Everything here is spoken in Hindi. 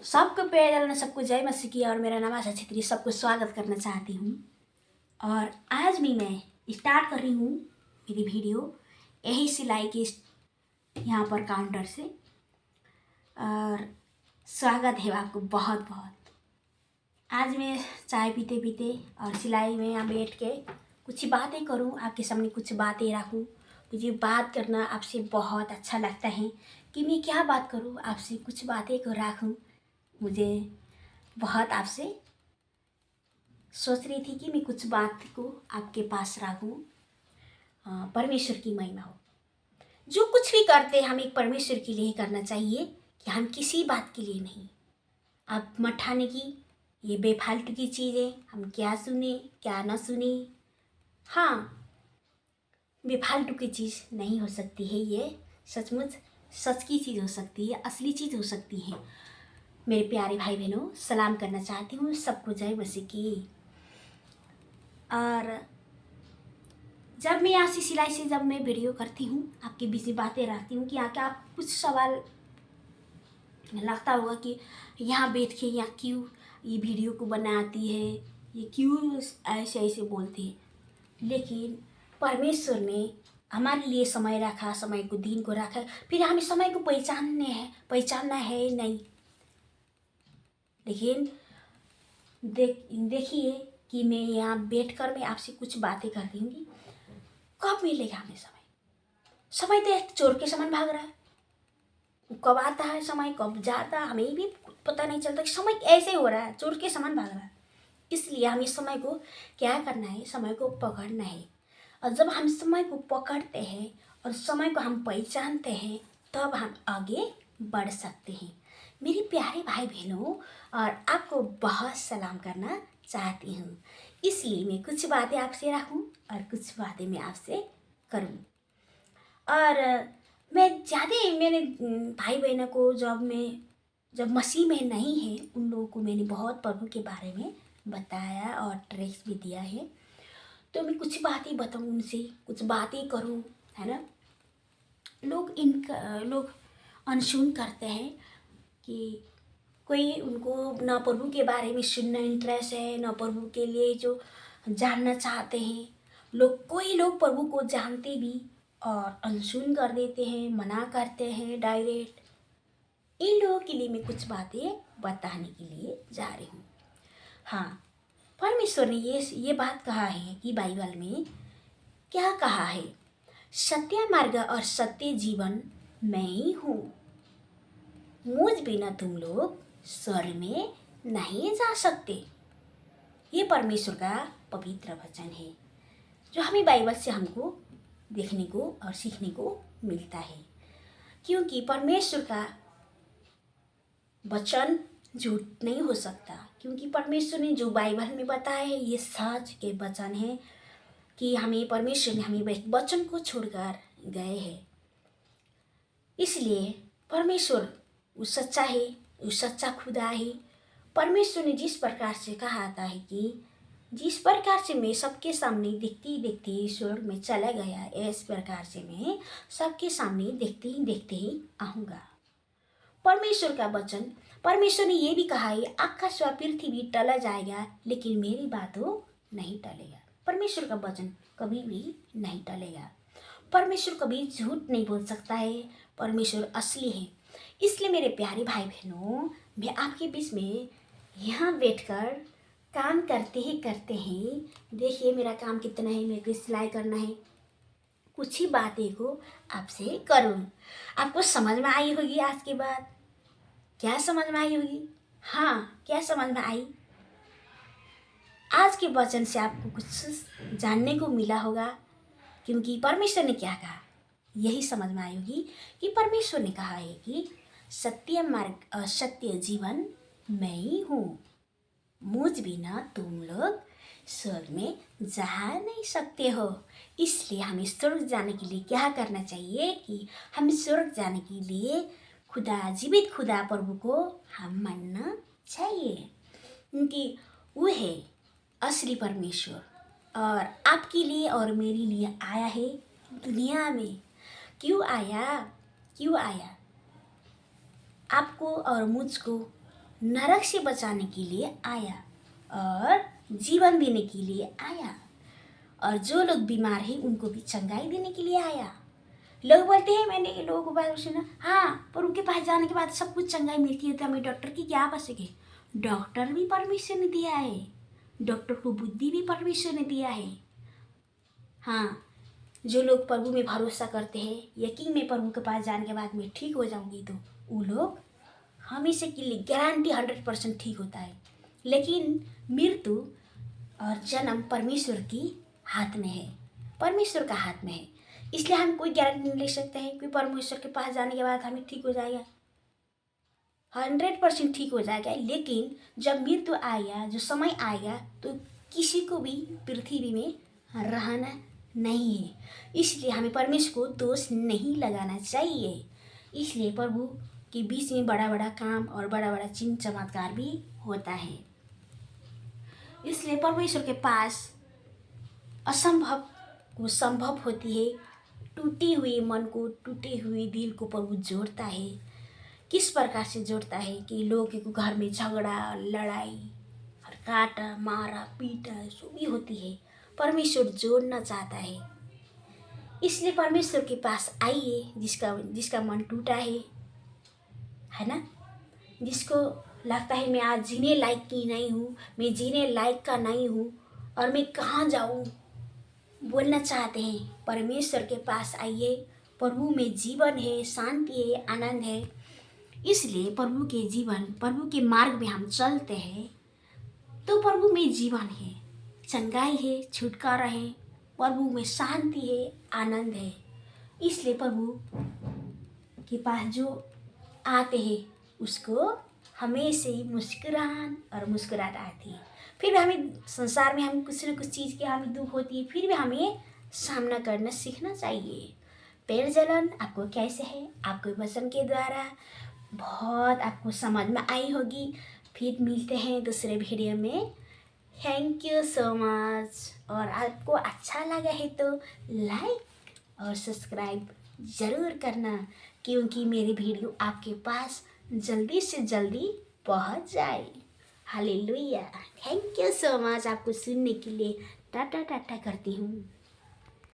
सबको प्यार डालना, सबको जय मसीह की। और मेरा नाम आशा छेत्री, सबको स्वागत करना चाहती हूँ। और आज भी मैं स्टार्ट कर रही हूँ मेरी वीडियो यही सिलाई के यहाँ पर काउंटर से। और स्वागत है आपको बहुत बहुत। आज मैं चाय पीते पीते और सिलाई में यहाँ बैठ के कुछ बातें करूँ, आपके सामने कुछ बातें रखूँ। मुझे बात करना आपसे बहुत अच्छा लगता है कि मैं क्या बात करूँ, आपसे कुछ बातें को रखूँ। मुझे बहुत आपसे सोच रही थी कि मैं कुछ बात को आपके पास रखूँ। परमेश्वर की महिमा हो। जो कुछ भी करते हैं हमें परमेश्वर के लिए ही करना चाहिए, कि हम किसी बात के लिए नहीं। आप मत ठाने की ये बेफालतू की चीज़ें हम क्या सुने क्या ना सुने। हाँ, बेफालतू की चीज़ नहीं हो सकती है, ये सचमुच सच की चीज़ हो सकती है, असली चीज़ हो सकती है। मेरे प्यारे भाई बहनों, सलाम करना चाहती हूँ सबको जय मसीह की। और जब मैं यहाँ से सिलाई से जब मैं वीडियो करती हूँ, आपके बीच में बातें रखती हूँ कि आके आप कुछ सवाल लगता होगा कि यहाँ बैठ के यहाँ क्यों ये वीडियो को बनाती है, ये क्यों ऐसे ऐसे बोलती है। लेकिन परमेश्वर ने हमारे लिए समय रखा, समय को दिन को रखा, फिर हमें समय को पहचानना है नहीं। लेकिन देखिए कि मैं यहाँ बैठकर मैं आपसे कुछ बातें कर दूँगी। कब मिलेगा हमें समय? समय तो एक चोर के समान भाग रहा है। कब आता है समय, कब जाता है, हमें भी पता नहीं चलता। समय ऐसे हो रहा है, चोर के समान भाग रहा है। इसलिए हमें समय को क्या करना है, समय को पकड़ना है। और जब हम समय को पकड़ते हैं और समय को हम पहचानते हैं, तब हम आगे बढ़ सकते हैं। मेरे प्यारे भाई बहनों, और आपको बहुत सलाम करना चाहती हूँ। इसलिए मैं कुछ बातें आपसे रखूँ और कुछ बातें मैं आपसे करूँ। और मैं ज़्यादा मेरे भाई बहनों को जब मसीह में नहीं है, उन लोगों को मैंने बहुत प्रभु के बारे में बताया और ट्रेस भी दिया है। तो मैं कुछ बातें बताऊँ उनसे, कुछ बातें करूँ, है ना। लोग अनसुन करते हैं कि कोई उनको न प्रभु के बारे में सुनना इंटरेस्ट है, न प्रभु के लिए जो जानना चाहते हैं लोग। कोई लोग प्रभु को जानते भी और अनसुन कर देते हैं, मना करते हैं डायरेक्ट। इन लोगों के लिए मैं कुछ बातें बताने के लिए जा रही हूँ। हाँ, परमेश्वर ने ये बात कहा है कि बाइबल में क्या कहा है, सत्य मार्ग और सत्य जीवन मैं ही हूँ। मुझ बिना तुम लोग स्वर्ग में नहीं जा सकते। ये परमेश्वर का पवित्र वचन है, जो हमें बाइबल से हमको देखने को और सीखने को मिलता है। क्योंकि परमेश्वर का वचन झूठ नहीं हो सकता, क्योंकि परमेश्वर ने जो बाइबल में बताया है ये सच के वचन है। कि हमें परमेश्वर ने हमें वचन को छोड़कर गए हैं। इसलिए परमेश्वर वो सच्चा है, वो सच्चा खुदा है। परमेश्वर ने जिस प्रकार से कहा था है कि जिस प्रकार से मैं सबके सामने देखते देखते स्वर्ग में चला गया, इस प्रकार से मैं सबके सामने देखते ही आऊँगा। परमेश्वर का वचन, परमेश्वर ने ये भी कहा है, आकाश व पृथ्वी टला जाएगा लेकिन मेरी बातों नहीं टलेगा। परमेश्वर का वचन कभी भी नहीं टलेगा। परमेश्वर कभी झूठ नहीं बोल सकता है। परमेश्वर असली है। इसलिए मेरे प्यारे भाई बहनों, मैं आपके बीच में यहाँ बैठकर काम करते ही देखिए मेरा काम कितना है। मेरे को सिलाई करना है, कुछ ही बातें को आपसे करूँ। आपको समझ में आई होगी आज के बाद? क्या समझ में आई होगी? हाँ, क्या समझ में आई? आज के वचन से आपको कुछ जानने को मिला होगा। क्योंकि परमेश्वर ने क्या कहा यही समझ में आई होगी कि परमेश्वर ने कहा है कि सत्य मार्ग और सत्य जीवन मैं ही हूँ। मुझ बिना तुम लोग स्वर्ग में जा नहीं सकते हो। इसलिए हमें स्वर्ग जाने के लिए क्या करना चाहिए कि हमें स्वर्ग जाने के लिए जीवित खुदा प्रभु को हम मानना चाहिए, क्योंकि वो है असली परमेश्वर और आपके लिए और मेरे लिए आया है दुनिया में। क्यों आया? आपको और मुझको नरक से बचाने के लिए आया और जीवन देने के लिए आया, और जो लोग बीमार हैं उनको भी चंगाई देने के लिए आया। लोग बोलते हैं, मैंने लोगों को बात सुना, हाँ पर उनके पास जाने के बाद सब कुछ चंगाई मिलती है तो हमें डॉक्टर की क्या आवश्यक है। डॉक्टर भी परमेश्वर ने दिया है, डॉक्टर को बुद्धि भी परमेश्वर ने दिया है। हाँ, जो लोग प्रभु में भरोसा करते हैं, यकीन में प्रभु के पास जाने के बाद मैं ठीक हो जाऊंगी, तो वो लोग हमेशा के लिए गारंटी 100% ठीक होता है। लेकिन मृत्यु और जन्म परमेश्वर की हाथ में है, परमेश्वर का हाथ में है। इसलिए हम कोई गारंटी नहीं ले सकते हैं कि परमेश्वर के पास जाने के बाद हमें ठीक हो जाएगा, 100% ठीक हो जाएगा। लेकिन जब मृत्यु आएगा, जो समय आएगा, तो किसी को भी पृथ्वी में रहना नहीं है। इसलिए हमें परमेश्वर को दोष नहीं लगाना चाहिए। इसलिए प्रभु के बीच में बड़ा बड़ा काम और बड़ा बड़ा चिन्ह चमत्कार भी होता है। इसलिए परमेश्वर के पास असंभव को संभव होती है। टूटे हुए मन को, टूटे हुए दिल को प्रभु जोड़ता है। किस प्रकार से जोड़ता है कि लोगों के घर में झगड़ा, लड़ाई और काटा, मारा, पीटा जो भी होती है, परमेश्वर जोड़ना चाहता है। इसलिए परमेश्वर के पास आइए, जिसका मन टूटा है ना, जिसको लगता है मैं आज जीने लायक की नहीं हूँ, मैं जीने लायक का नहीं हूँ और मैं कहाँ जाऊँ, बोलना चाहते हैं, परमेश्वर के पास आइए। प्रभु में जीवन है, शांति है, आनंद है। इसलिए प्रभु के जीवन, प्रभु के मार्ग में हम चलते हैं तो प्रभु में जीवन है, चंगाई है, छुटकारा है, प्रभु में शांति है, आनंद है। इसलिए प्रभु के पास जो आते हैं उसको हमेशा ही मुस्कुराहट और मुस्कुराहट आती है। फिर भी हमें संसार में हम कुछ न कुछ चीज़ की हमें दुख होती है, फिर भी हमें सामना करना सीखना चाहिए। पेड़ जलन आपको कैसे है, आपको वचन के द्वारा बहुत आपको समझ में आई होगी। फिर मिलते हैं दूसरे वीडियो में। Thank you so much. और आपको अच्छा लगा है तो लाइक और सब्सक्राइब ज़रूर करना, क्योंकि मेरी वीडियो आपके पास जल्दी से जल्दी पहुंच जाए। Hallelujah. Thank you so much. आपको सुनने के लिए टाटा टाटा करती हूँ।